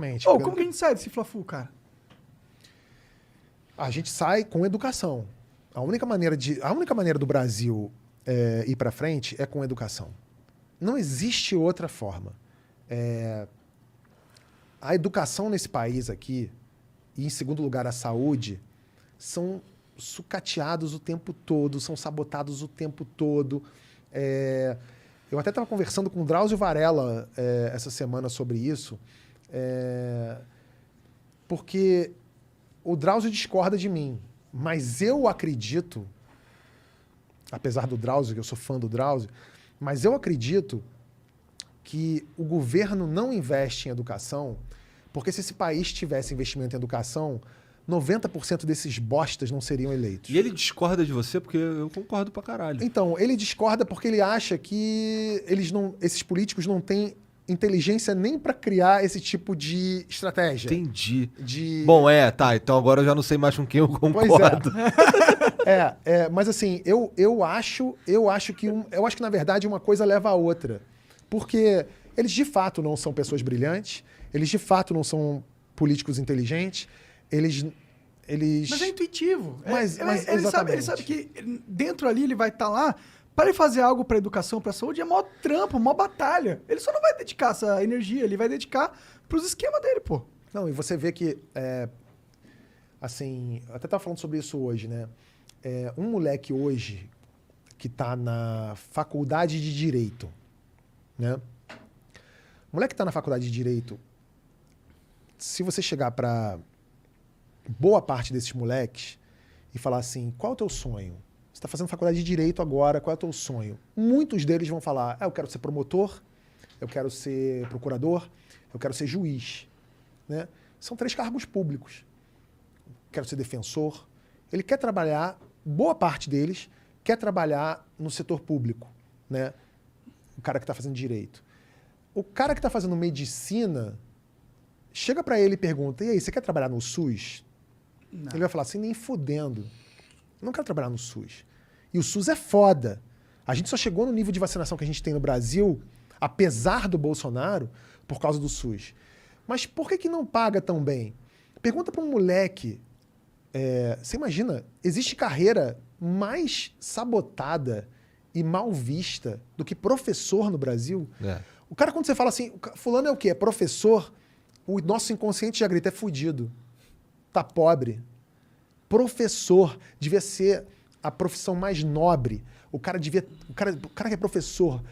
Ô, como que a gente sai desse Fla-Flu, cara? A gente sai com educação. A única maneira do Brasil ir para frente é com educação. Não existe outra forma. A educação nesse país aqui, e em segundo lugar a saúde, são sucateados o tempo todo, são sabotados o tempo todo. Eu até estava conversando com o Drauzio Varela essa semana sobre isso, porque o Drauzio discorda de mim, mas eu acredito, apesar do Drauzio, que eu sou fã do Drauzio, mas eu acredito que o governo não investe em educação, porque se esse país tivesse investimento em educação, 90% desses bostas não seriam eleitos. E ele discorda de você porque eu concordo pra caralho. Então, ele discorda porque ele acha que esses políticos não têm inteligência nem para criar esse tipo de estratégia. Entendi. Bom, tá. Então agora eu já não sei mais com quem eu concordo. Mas assim, eu acho que na verdade uma coisa leva a outra. Porque eles de fato não são pessoas brilhantes, eles de fato não são políticos inteligentes, eles... Mas é intuitivo. Mas ele sabe que dentro ali ele vai estar lá. Para ele fazer algo para educação, para saúde, é mó trampo, mó batalha. Ele só não vai dedicar essa energia, ele vai dedicar pros esquemas dele, pô. Não, e você vê que, assim, eu até estava falando sobre isso hoje, né? Um moleque hoje que tá na faculdade de Direito, né? O moleque que tá na faculdade de Direito, se você chegar para boa parte desses moleques e falar assim, qual é o teu sonho? Você está fazendo faculdade de Direito agora, qual é o teu sonho? Muitos deles vão falar, eu quero ser promotor, eu quero ser procurador, eu quero ser juiz. Né? São 3 cargos públicos. Quero ser defensor. Ele quer trabalhar, boa parte deles, quer trabalhar no setor público. Né? O cara que está fazendo Direito. O cara que está fazendo Medicina, chega para ele e pergunta, e aí, você quer trabalhar no SUS? Não. Ele vai falar assim, nem fudendo. Eu não quero trabalhar no SUS. E o SUS é foda. A gente só chegou no nível de vacinação que a gente tem no Brasil, apesar do Bolsonaro, por causa do SUS. Mas por que não paga tão bem? Pergunta para um moleque. Você imagina, existe carreira mais sabotada e mal vista do que professor no Brasil? O cara, quando você fala assim, fulano é o quê? É professor? O nosso inconsciente já grita, é fudido. Tá pobre. Professor devia ser a profissão mais nobre. O cara que é professor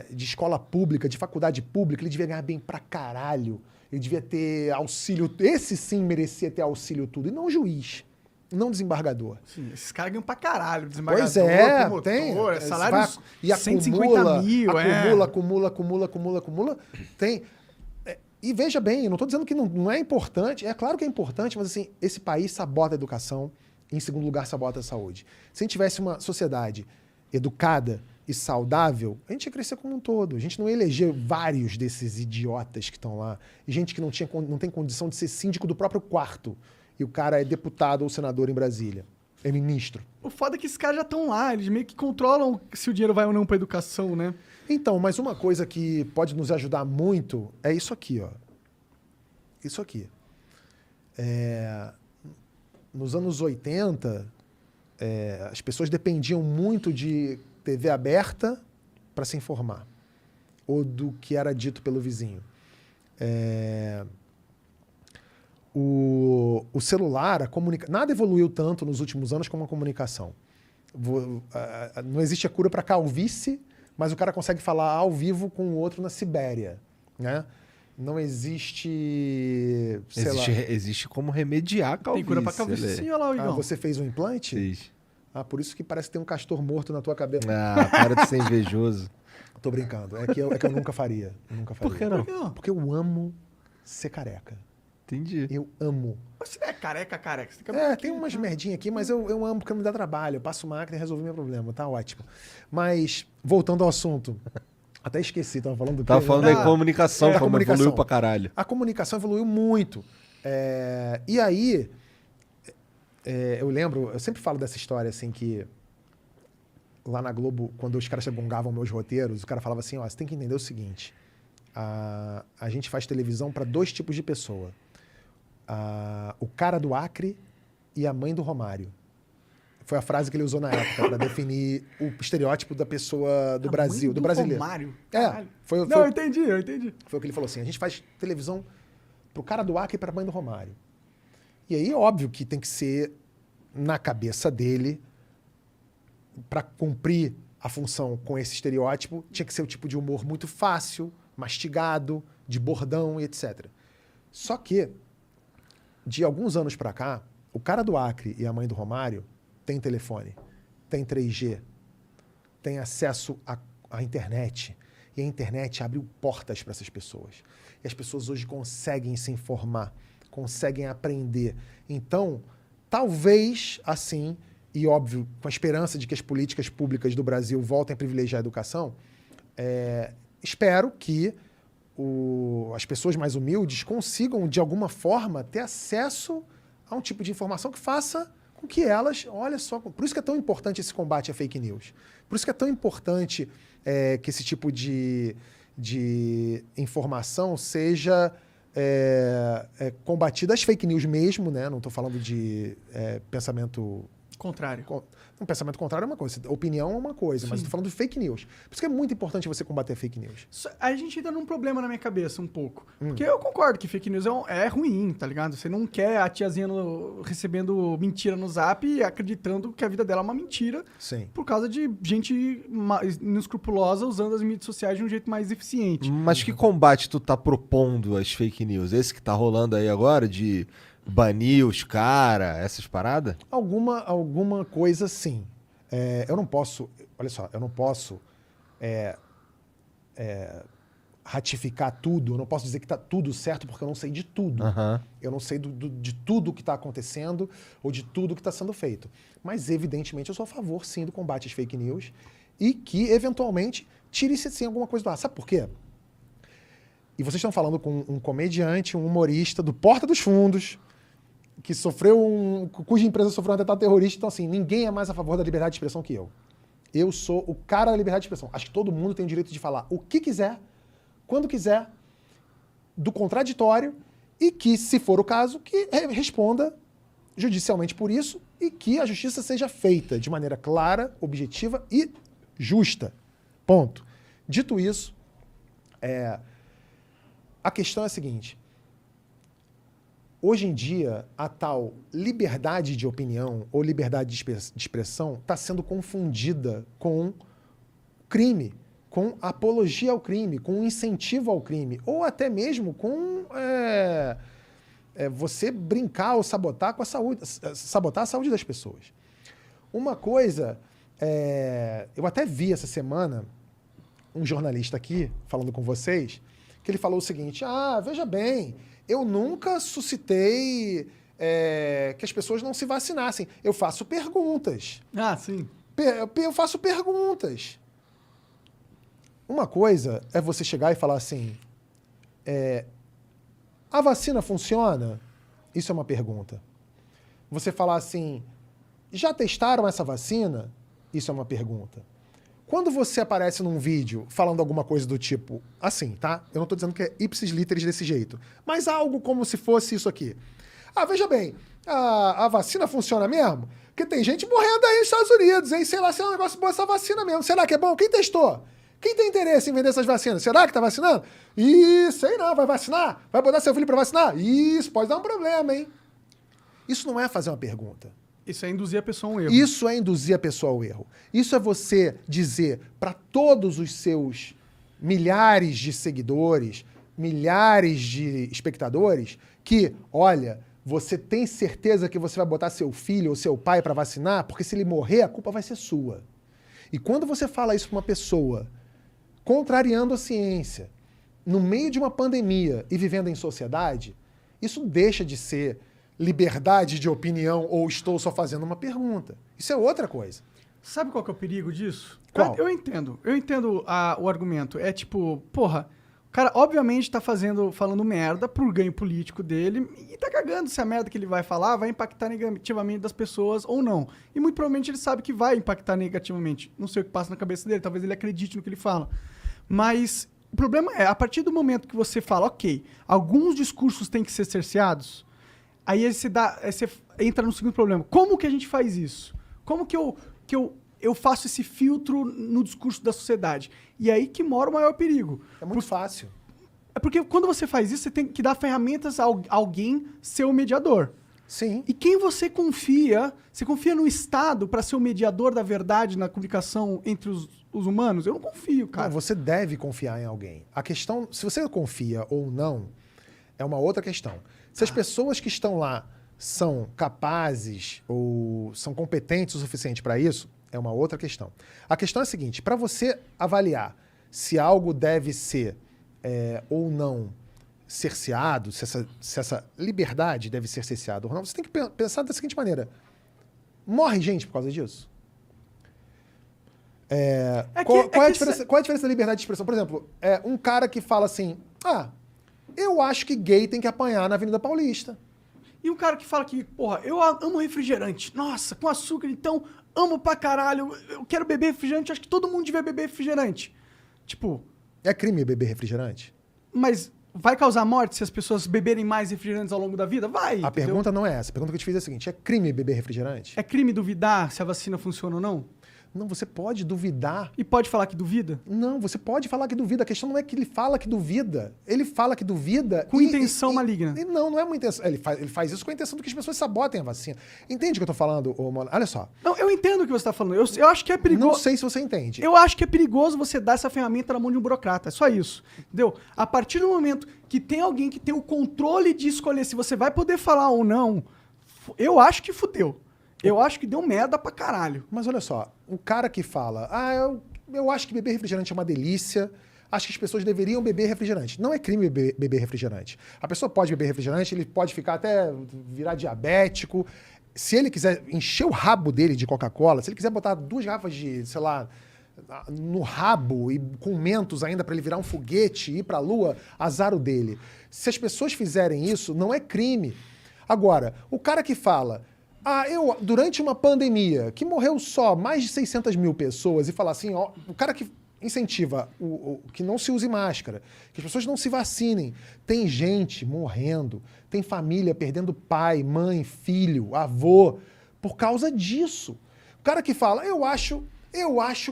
de escola pública, de faculdade pública, ele devia ganhar bem pra caralho. Ele devia ter auxílio. Esse sim merecia ter auxílio tudo. E não juiz. Não desembargador. Sim, esses caras ganham pra caralho. Desembargador, promotor, tem. Salários e 150 mil. Acumula. Tem. E veja bem, eu não estou dizendo que não é importante. É claro que é importante, mas assim, esse país sabota a educação. Em segundo lugar, sabota a saúde. Se a gente tivesse uma sociedade educada e saudável, a gente ia crescer como um todo. A gente não ia eleger vários desses idiotas que estão lá. E gente que não tem condição de ser síndico do próprio quarto. E o cara é deputado ou senador em Brasília. É ministro. O foda é que esses caras já estão lá. Eles meio que controlam se o dinheiro vai ou não para educação, né? Então, mas uma coisa que pode nos ajudar muito é isso aqui, ó. Isso aqui. Nos anos 80, as pessoas dependiam muito de TV aberta para se informar. Ou do que era dito pelo vizinho. O celular, nada evoluiu tanto nos últimos anos como a comunicação. Não existe a cura para calvície, mas o cara consegue falar ao vivo com o outro na Sibéria, né? Não existe, sei lá... Existe como remediar a calvície. Tem cura pra calvície, sim, olha lá, Igão. Você fez um implante? Fiz. Por isso que parece que tem um castor morto na tua cabeça. Para de ser invejoso. Tô brincando. É que eu nunca faria. Por que não? Porque eu amo ser careca. Entendi. Eu amo. Você é careca. Você tem umas merdinhas aqui, mas eu amo porque não me dá trabalho. Eu passo máquina e resolvi meu problema. Tá ótimo. Mas, voltando ao assunto... Até esqueci, tava falando do quê? Tava falando da comunicação, como evoluiu pra caralho. A comunicação evoluiu muito. E aí, eu lembro, eu sempre falo dessa história, assim, que lá na Globo, quando os caras gongavam meus roteiros, o cara falava assim, ó, você tem que entender o seguinte, A gente faz televisão para 2 tipos de pessoa. O cara do Acre e a mãe do Romário. Foi a frase que ele usou na época para definir o estereótipo da pessoa do Brasil, do brasileiro. Romário? Não, eu entendi. Foi o que ele falou assim, a gente faz televisão pro cara do Acre e pra mãe do Romário. E aí, óbvio que tem que ser na cabeça dele, para cumprir a função com esse estereótipo, tinha que ser o tipo de humor muito fácil, mastigado, de bordão e etc. Só que, de alguns anos para cá, o cara do Acre e a mãe do Romário tem telefone, tem 3G, tem acesso à internet. E a internet abriu portas para essas pessoas. E as pessoas hoje conseguem se informar, conseguem aprender. Então, talvez assim, e óbvio, com a esperança de que as políticas públicas do Brasil voltem a privilegiar a educação, espero que as pessoas mais humildes consigam, de alguma forma, ter acesso a um tipo de informação que faça com que elas, olha só, por isso que é tão importante esse combate à fake news. Por isso que é tão importante que esse tipo de informação seja combatida, as fake news mesmo, né? Não estou falando de pensamento... Contrário. Um pensamento contrário é uma coisa, opinião é uma coisa, mas estou falando de fake news. Por isso que é muito importante você combater fake news. A gente entra num problema na minha cabeça um pouco. Porque eu concordo que fake news é ruim, tá ligado? Você não quer a tiazinha recebendo mentira no Zap e acreditando que a vida dela é uma mentira. Sim. Por causa de gente inescrupulosa usando as mídias sociais de um jeito mais eficiente. Mas que combate tu tá propondo às fake news? Esse que tá rolando aí agora de... banir os caras, essas paradas? Alguma coisa sim. Eu não posso, olha só, ratificar tudo, eu não posso dizer que está tudo certo porque eu não sei de tudo. Eu não sei de tudo que está acontecendo ou de tudo que está sendo feito. Mas, evidentemente, eu sou a favor, sim, do combate às fake news e que, eventualmente, tire-se, sim, alguma coisa do ar. Sabe por quê? E vocês estão falando com um comediante, um humorista do Porta dos Fundos, que cuja empresa sofreu um atentado terrorista. Então, assim, ninguém é mais a favor da liberdade de expressão que eu. Eu sou o cara da liberdade de expressão. Acho que todo mundo tem o direito de falar o que quiser, quando quiser, do contraditório, e que, se for o caso, que responda judicialmente por isso e que a justiça seja feita de maneira clara, objetiva e justa. Ponto. Dito isso, a questão é a seguinte. Hoje em dia, a tal liberdade de opinião ou liberdade de expressão está sendo confundida com crime, com apologia ao crime, com incentivo ao crime, ou até mesmo com você brincar ou sabotar com sabotar a saúde das pessoas. Uma coisa, eu até vi essa semana um jornalista aqui falando com vocês, que ele falou o seguinte: veja bem, eu nunca suscitei que as pessoas não se vacinassem. Eu faço perguntas. Sim. Eu faço perguntas. Uma coisa é você chegar e falar assim, a vacina funciona? Isso é uma pergunta. Você falar assim, já testaram essa vacina? Isso é uma pergunta. Quando você aparece num vídeo falando alguma coisa do tipo, assim, tá? Eu não tô dizendo que é ipsis literis desse jeito, mas algo como se fosse isso aqui. Veja bem, a vacina funciona mesmo? Porque tem gente morrendo aí nos Estados Unidos, hein? Sei lá se é um negócio bom essa vacina mesmo. Será que é bom? Quem testou? Quem tem interesse em vender essas vacinas? Será que tá vacinando? Sei não, vai vacinar? Vai botar seu filho pra vacinar? Isso pode dar um problema, hein? Isso não é fazer uma pergunta. Isso é induzir a pessoa a um erro. Isso é induzir a pessoa ao erro. Isso é você dizer para todos os seus milhares de seguidores, milhares de espectadores, que, olha, você tem certeza que você vai botar seu filho ou seu pai para vacinar? Porque se ele morrer, a culpa vai ser sua. E quando você fala isso para uma pessoa, contrariando a ciência, no meio de uma pandemia e vivendo em sociedade, isso deixa de ser liberdade de opinião ou estou só fazendo uma pergunta. Isso é outra coisa. Sabe qual que é o perigo disso? Qual? Eu entendo o argumento. É tipo, porra, o cara obviamente tá falando merda pro ganho político dele e tá cagando se a merda que ele vai falar vai impactar negativamente das pessoas ou não. E muito provavelmente ele sabe que vai impactar negativamente. Não sei o que passa na cabeça dele, talvez ele acredite no que ele fala. Mas O problema é, a partir do momento que você fala, ok, alguns discursos têm que ser cerceados, aí você entra no segundo problema. Como que a gente faz isso? Como que eu faço esse filtro no discurso da sociedade? E aí que mora o maior perigo. É muito fácil. É porque quando você faz isso, você tem que dar ferramentas a alguém ser o mediador. Sim. E quem você confia? Você confia no Estado para ser o mediador da verdade na comunicação entre os humanos? Eu não confio, cara. Não, você deve confiar em alguém. A questão, se você confia ou não, é uma outra questão. Se as pessoas que estão lá são capazes ou são competentes o suficiente para isso, é uma outra questão. A questão é a seguinte, para você avaliar se algo deve ser ou não cerceado, se essa liberdade deve ser cerceada ou não, você tem que pensar da seguinte maneira. Morre gente por causa disso? Qual é a diferença da liberdade de expressão? Por exemplo, um cara que fala assim, eu acho que gay tem que apanhar na Avenida Paulista. E um cara que fala que, porra, eu amo refrigerante. Nossa, com açúcar, então, amo pra caralho. Eu quero beber refrigerante, acho que todo mundo devia beber refrigerante. Tipo... É crime beber refrigerante? Mas vai causar morte se as pessoas beberem mais refrigerantes ao longo da vida? Vai. A pergunta não é essa. A pergunta que eu te fiz é a seguinte, é crime beber refrigerante? É crime duvidar se a vacina funciona ou não? Não, você pode duvidar. E pode falar que duvida? Não, você pode falar que duvida. A questão não é que ele fala que duvida. Ele fala que duvida... Com intenção maligna. Não é uma intenção. Ele faz isso com a intenção de que as pessoas sabotem a vacina. Entende o que eu tô falando, Mona? Olha só. Não, eu entendo o que você tá falando. Eu acho que é perigoso... Não sei se você entende. Eu acho que é perigoso você dar essa ferramenta na mão de um burocrata. É só isso. Entendeu? A partir do momento que tem alguém que tem o controle de escolher se você vai poder falar ou não, eu acho que fudeu. Eu acho que deu merda pra caralho. Mas olha só, o cara que fala, eu acho que beber refrigerante é uma delícia, acho que as pessoas deveriam beber refrigerante. Não é crime beber refrigerante. A pessoa pode beber refrigerante, ele pode ficar até virar diabético. Se ele quiser encher o rabo dele de Coca-Cola, se ele quiser botar 2 garrafas de, sei lá, no rabo e com mentos ainda para ele virar um foguete e ir pra lua, azar o dele. Se as pessoas fizerem isso, não é crime. Agora, o cara que fala... durante uma pandemia, que morreu só mais de 600 mil pessoas, e falar assim, o cara que incentiva que não se use máscara, que as pessoas não se vacinem, tem gente morrendo, tem família perdendo pai, mãe, filho, avô, por causa disso. O cara que fala, eu acho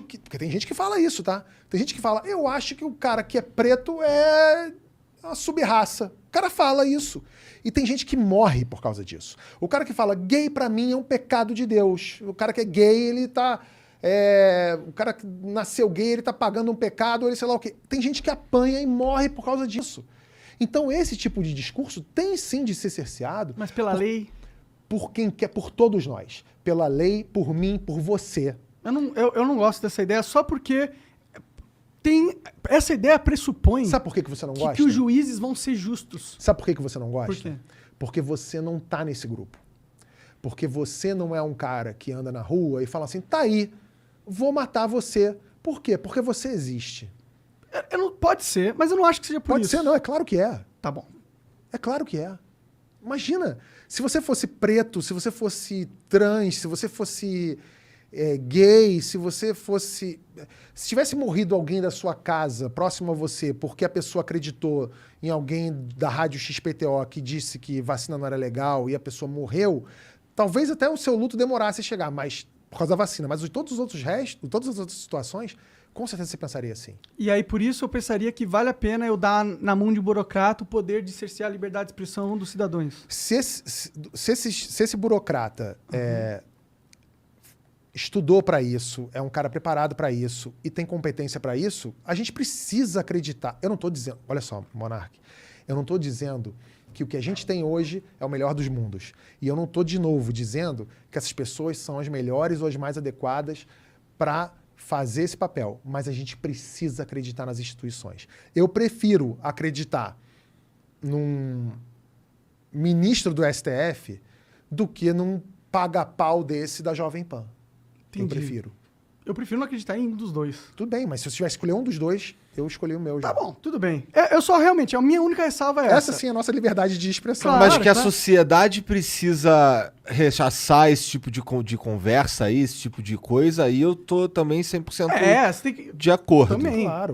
que... Porque tem gente que fala isso, tá? Tem gente que fala, eu acho que o cara que é preto é uma sub-raça. O cara fala isso. E tem gente que morre por causa disso. O cara que fala, gay pra mim é um pecado de Deus. O cara que é gay, ele tá... o cara que nasceu gay, ele tá pagando um pecado, ele sei lá o quê. Tem gente que apanha e morre por causa disso. Então esse tipo de discurso tem sim de ser cerceado. Mas pela lei... Por quem quer, por todos nós. Pela lei, por mim, por você. Eu não gosto dessa ideia só porque... Essa ideia pressupõe... Sabe por que você não gosta? Que os juízes vão ser justos. Sabe por que você não gosta? Por quê? Porque você não tá nesse grupo. Porque você não é um cara que anda na rua e fala assim, tá aí, vou matar você. Por quê? Porque você existe. Pode ser, mas eu não acho que seja por isso. Pode ser, não, é claro que é. Tá bom. É claro que é. Imagina, se você fosse preto, se você fosse trans, se você fosse... gay, se você fosse... Se tivesse morrido alguém da sua casa, próximo a você, porque a pessoa acreditou em alguém da rádio XPTO que disse que vacina não era legal e a pessoa morreu, talvez até o seu luto demorasse a chegar, mas por causa da vacina. Mas em todos os outros restos, todas as outras situações, com certeza você pensaria assim. E aí, por isso, eu pensaria que vale a pena eu dar na mão de um burocrata o poder de cercear a liberdade de expressão dos cidadãos. Se esse burocrata... estudou para isso, é um cara preparado para isso e tem competência para isso, a gente precisa acreditar. Eu não estou dizendo... Olha só, Monark, eu não estou dizendo que o que a gente tem hoje é o melhor dos mundos. E eu não estou, de novo, dizendo que essas pessoas são as melhores ou as mais adequadas para fazer esse papel. Mas a gente precisa acreditar nas instituições. Eu prefiro acreditar num ministro do STF do que num paga-pau desse da Jovem Pan. Entendi. Eu prefiro. Eu prefiro não acreditar em um dos dois. Tudo bem, mas se eu tivesse que escolher um dos dois, eu escolhi o meu já. Tá bom, tudo bem. Eu só realmente, a minha única ressalva é essa. Essa sim é a nossa liberdade de expressão. Claro. Mas que a sociedade precisa rechaçar esse tipo de conversa aí, esse tipo de coisa, aí eu tô também 100% você tem que... de acordo. Também. Claro.